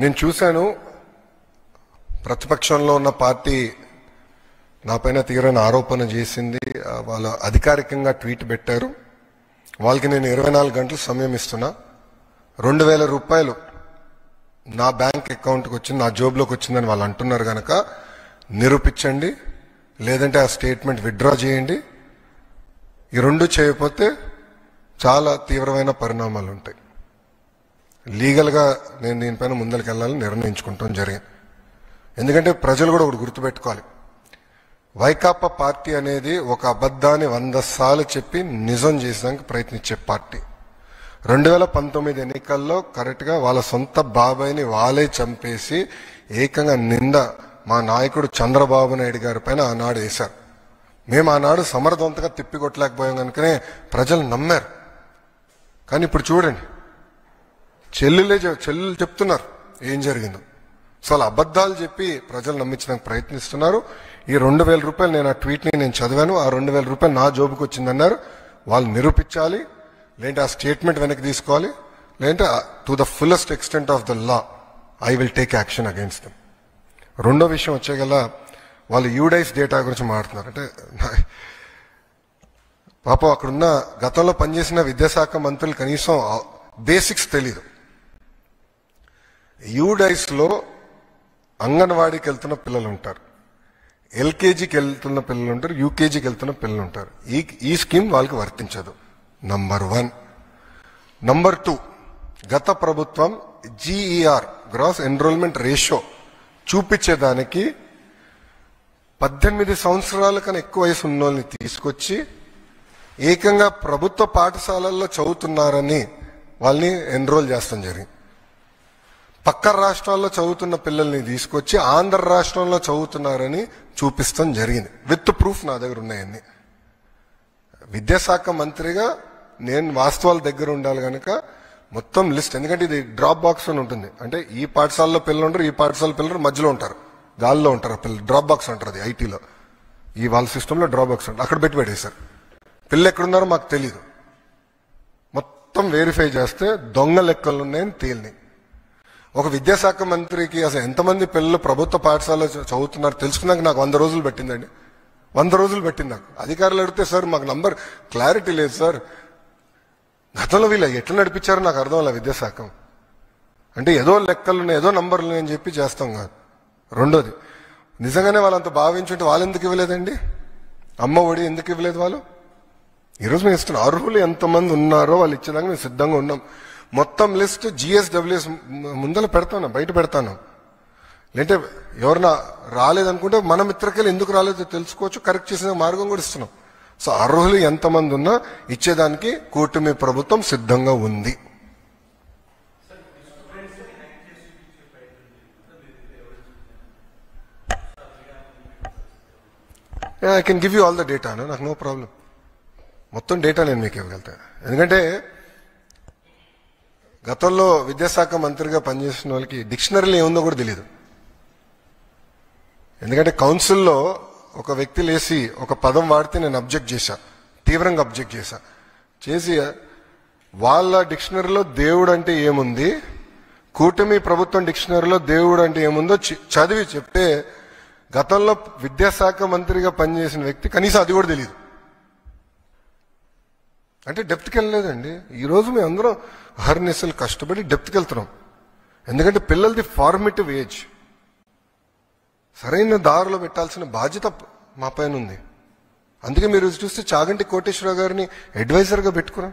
నేను చూశాను ప్రతిపక్షంలో ఉన్న పార్టీ నాపైన తీవ్రమైన ఆరోపణ చేసింది. వాళ్ళు అధికారికంగా ట్వీట్ పెట్టారు. వాళ్ళకి నేను 24 గంటలు సమయం ఇస్తున్నా. 2000 రూపాయలు నా బ్యాంక్ అకౌంట్కి వచ్చింది, నా జోబులోకి వచ్చిందని వాళ్ళు అంటున్నారు కనుక నిరూపించండి, లేదంటే ఆ స్టేట్మెంట్ విత్డ్రా చేయండి. ఈ రెండు చేయకపోతే చాలా తీవ్రమైన పరిణామాలు ఉంటాయి. లీగల్గా నేను దీనిపైన ముందరికి వెళ్ళాలని నిర్ణయించుకుంటాం జరిగింది. ఎందుకంటే ప్రజలు కూడా ఒకటి గుర్తుపెట్టుకోవాలి, వైకాపా పార్టీ అనేది ఒక అబద్ధాన్ని 100 సార్లు చెప్పి నిజం చేసేదానికి ప్రయత్నించే పార్టీ. 2019 ఎన్నికల్లో కరెక్ట్గా వాళ్ళ సొంత బాబాయిని వాళ్ళే చంపేసి ఏకంగా నింద మా నాయకుడు చంద్రబాబు నాయుడు గారి పైన ఆనాడు వేశారు. మేము ఆనాడు సమర్థవంతంగా తిప్పికొట్టలేకపోయాం కనుకనే ప్రజలు నమ్మారు. కానీ ఇప్పుడు చూడండి, చెల్లెలు చెప్తున్నారు ఏం జరిగిందో. సో అలా అబద్ధాలు చెప్పి ప్రజలు నమ్మించడానికి ప్రయత్నిస్తున్నారు. ఈ 2000 రూపాయలు నేను ఆ ట్వీట్ని నేను చదివాను. ఆ 2000 రూపాయలు నా జోబుకి వచ్చిందన్నారు. వాళ్ళు నిరూపించాలి, లేదంటే ఆ స్టేట్మెంట్ వెనక్కి తీసుకోవాలి, లేదంటే to the fullest extent of the law I will take action against them. రెండో విషయం వచ్చేగల వాళ్ళు యూడైస్ డేటా గురించి మాట్లాడుతున్నారు. అంటే పాపం అక్కడున్న గతంలో పనిచేసిన విద్యాశాఖ మంత్రులు కనీసం బేసిక్స్ తెలీదు. యూడైస్లో అంగన్వాడీకి వెళ్తున్న పిల్లలు ఉంటారు, ఎల్కేజీకి వెళ్తున్న పిల్లలు ఉంటారు, యూకేజీకి వెళ్తున్న పిల్లలు ఉంటారు. ఈ స్కీమ్ వాళ్ళకి వర్తించదు. నంబర్ 1. నంబర్ 2, గత ప్రభుత్వం GER గ్రాస్ ఎన్రోల్మెంట్ రేషియో చూపించేదానికి 18 సంవత్సరాల కన్నా ఎక్కువ వయసు ఉన్న వాళ్ళని తీసుకొచ్చి ఏకంగా ప్రభుత్వ పాఠశాలల్లో చదువుతున్నారని వాళ్ళని ఎన్రోల్ చేస్తాం జరిగింది. పక్క రాష్ట్రాల్లో చదువుతున్న పిల్లల్ని తీసుకొచ్చి ఆంధ్ర రాష్ట్రంలో చదువుతున్నారని చూపిస్తాం జరిగింది. విత్ ప్రూఫ్ నా దగ్గర ఉన్నాయన్ని. విద్యాశాఖ మంత్రిగా నేను వాస్తవాల దగ్గర ఉండాలి కనుక మొత్తం లిస్ట్, ఎందుకంటే ఇది డ్రాప్ బాక్స్ అని ఉంటుంది. అంటే ఈ పాఠశాలలో పిల్లలు ఉంటారు, ఈ పాఠశాల పిల్లలు మధ్యలో ఉంటారు, గాల్లో ఉంటారు పిల్లలు. డ్రాప్ బాక్స్ అంటారు అది ఐటీలో. ఈ వాళ్ళ సిస్టంలో డ్రాప్ బాక్స్ అంటారు. అక్కడ పెట్టేశారు. పిల్లలు ఎక్కడున్నారో మాకు తెలీదు. మొత్తం వెరిఫై చేస్తే దొంగ లెక్కలు ఉన్నాయని తేలినాయి. ఒక విద్యాశాఖ మంత్రికి అసలు ఎంతమంది పిల్లలు ప్రభుత్వ పాఠశాలలో చదువుతున్నారు తెలుసుకున్నాక నాకు 100 రోజులు పెట్టిందండి. 100 రోజులు పెట్టింది నాకు. అధికారులు అడిగితే సార్ మాకు నంబర్ క్లారిటీ లేదు సార్, గతంలో వీళ్ళు ఎట్లా నడిపించారో నాకు అర్థం అలా విద్యాశాఖ. అంటే ఏదో లెక్కలు ఉన్నాయి, ఏదో నంబర్లు అని చెప్పి చేస్తాం కాదు. రెండోది, నిజంగానే వాళ్ళంత భావించుంటే వాళ్ళు ఎందుకు ఇవ్వలేదండి? అమ్మ ఒడి ఎందుకు ఇవ్వలేదు వాళ్ళు? ఈరోజు మేము ఇస్తున్నాం. అర్హులు ఎంతమంది ఉన్నారో వాళ్ళు ఇచ్చేదాకా మేము సిద్ధంగా ఉన్నాం. మొత్తం లిస్ట్ GSWS ముందర పెడతాను, బయట పెడతాను. లేదంటే ఎవరన్నా రాలేదనుకుంటే మన మిత్రకెళ్ళి ఎందుకు రాలేదో తెలుసుకోవచ్చు, కరెక్ట్ చేసిన మార్గం కూడా ఇస్తున్నాం. సో అర్హులు ఎంతమంది ఉన్నా ఇచ్చేదానికి కూటమి ప్రభుత్వం సిద్ధంగా ఉంది. I can give you all the data, నాకు నో ప్రాబ్లం. మొత్తం డేటా నేను మీకు ఇవ్వగలుగుతాను. ఎందుకంటే గతంలో విద్యాశాఖ మంత్రిగా పనిచేసిన వాళ్ళకి డిక్షనరీలో ఏముందో కూడా తెలియదు. ఎందుకంటే కౌన్సిల్లో ఒక వ్యక్తి లేసి ఒక పదం వాడితే నేను అబ్జెక్ట్ చేశా, తీవ్రంగా అబ్జెక్ట్ చేసి వాళ్ళ డిక్షనరీలో దేవుడు అంటే ఏముంది, కూటమి ప్రభుత్వం డిక్షనరీలో దేవుడు అంటే ఏముందో చదివి చెప్తే గతంలో విద్యాశాఖ మంత్రిగా పనిచేసిన వ్యక్తి కనీసం అది కూడా తెలియదు. అంటే డెప్త్కి వెళ్ళలేదండి. ఈరోజు మేము అందరం హర్నిసలు కష్టపడి డెప్త్కి వెళ్తున్నాం. ఎందుకంటే పిల్లలది ఫార్మేటివ్ ఏజ్, సరైన దారిలో పెట్టాల్సిన బాధ్యత మా పైన ఉంది. అందుకే మీరు చూస్తే చాగంటి కోటేశ్వరరావు గారిని అడ్వైజర్గా పెట్టుకున్నాం.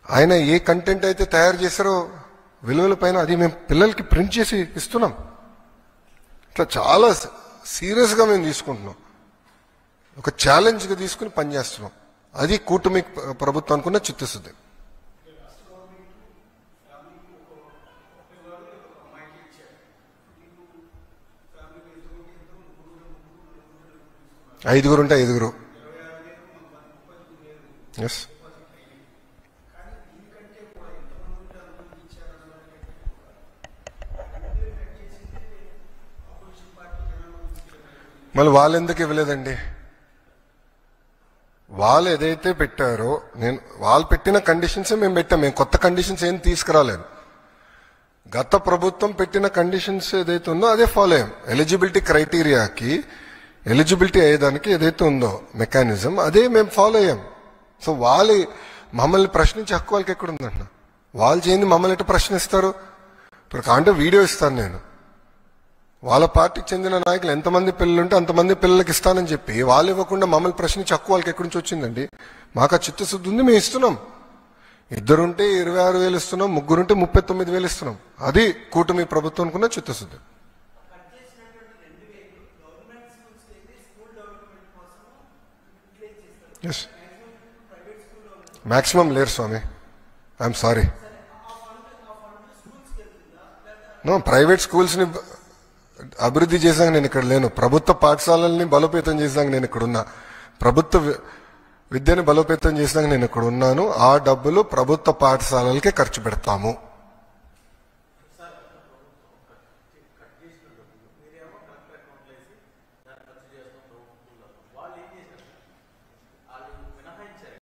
ఆయన ఏ కంటెంట్ అయితే తయారు చేశారో విలువల పైన అది మేము పిల్లలకి ప్రింట్ చేసి ఇస్తున్నాం. ఇట్లా చాలా సీరియస్గా మేము తీసుకుంటున్నాం. ఒక ఛాలెంజ్గా తీసుకుని పనిచేస్తున్నాం. అది కూటమి ప్రభుత్వానికి ఉన్న చిత్తశుద్ధి. ఐదుగురు ఉంటే 5. ఎస్, మళ్ళీ వాళ్ళు ఎందుకు ఇవ్వలేదండి? వాళ్ళు ఏదైతే పెట్టారో వాళ్ళు పెట్టిన కండిషన్స్ మేము పెట్టాం. మేము కొత్త కండిషన్స్ ఏం తీసుకురాలేదు. గత ప్రభుత్వం పెట్టిన కండిషన్స్ ఏదైతే ఉందో అదే ఫాలో అయ్యాం. ఎలిజిబిలిటీ క్రైటీరియాకి ఎలిజిబిలిటీ అయ్యేదానికి ఏదైతే ఉందో మెకానిజం అదే మేము ఫాలో అయ్యాం. సో మమ్మల్ని ప్రశ్నించే హక్కు వాళ్ళకి ఎక్కడ ఉందంట? వాళ్ళు చేయండి మమ్మల్ని ఎట్లా ప్రశ్నిస్తారు? ఇప్పుడు కాంటే వీడియో ఇస్తాను నేను, వాళ్ళ పార్టీకి చెందిన నాయకులు ఎంతమంది పిల్లలు ఉంటే అంతమంది పిల్లలకి ఇస్తానని చెప్పి వాళ్ళు ఇవ్వకుండా మమ్మల్ని ప్రశ్నించే హక్కు వాళ్ళకి ఎక్కడి నుంచి వచ్చిందండి? మాకు ఆ చిత్తశుద్ధి ఉంది, మేము ఇస్తున్నాం. 2 ఉంటే 26,000 ఇస్తున్నాం, 3 ఉంటే 39,000 ఇస్తున్నాం. అది కూటమి ప్రభుత్వం అనుకున్న చిత్తశుద్ధి. మాక్సిమం లేరు స్వామి, I'm sorry. No, private schools ని అభివృద్ధి చేసాక నేను ఇక్కడ లేను. ప్రభుత్వ పాఠశాలల్ని బలోపేతం చేసాక నేను ఇక్కడ ఉన్నా. ప్రభుత్వ విద్యని బలోపేతం చేసినాక నేను ఇక్కడ ఉన్నాను. ఆ డబ్బులు ప్రభుత్వ పాఠశాలలకే ఖర్చు పెడతాము.